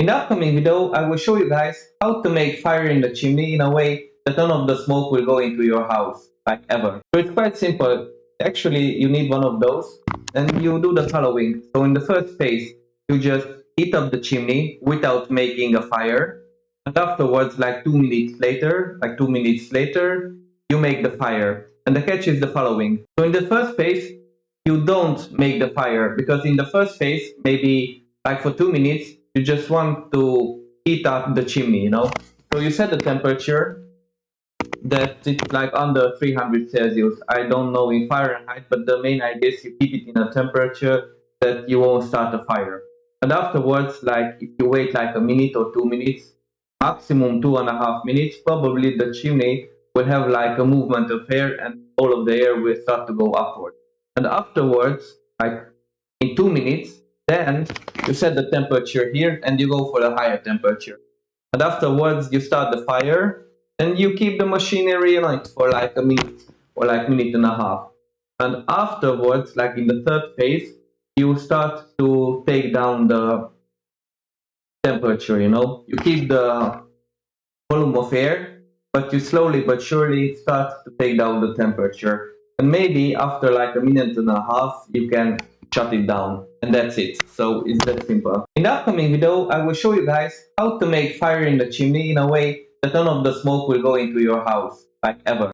In the upcoming video, I will show you guys how to make fire in the chimney in a way that none of the smoke will go into your house, like ever. So it's quite simple. Actually, you need one of those, and you do the following. So in the first phase, you just heat up the chimney without making a fire. And afterwards, like 2 minutes later, you make the fire. And the catch is the following. So in the first phase, you don't make the fire, because in the first phase, maybe like for 2 minutes, you just want to heat up the chimney, So you set the temperature that it's like under 300 Celsius. I don't know in Fahrenheit, but the main idea is you keep it in a temperature that you won't start a fire. And afterwards, like if you wait like a minute or 2 minutes, maximum 2.5 minutes, probably the chimney will have like a movement of air and all of the air will start to go upward. And afterwards, like in 2 minutes, then you set the temperature here and you go for a higher temperature. And afterwards, you start the fire and you keep the machinery on it for like a minute or like minute and a half. And afterwards, like in the third phase, you start to take down the temperature, You keep the volume of air, but you slowly but surely start to take down the temperature. And maybe after like a minute and a half, you can shut it down. And that's it. So it's that simple. In the upcoming video, I will show you guys how to make fire in the chimney in a way that none of the smoke will go into your house, like ever.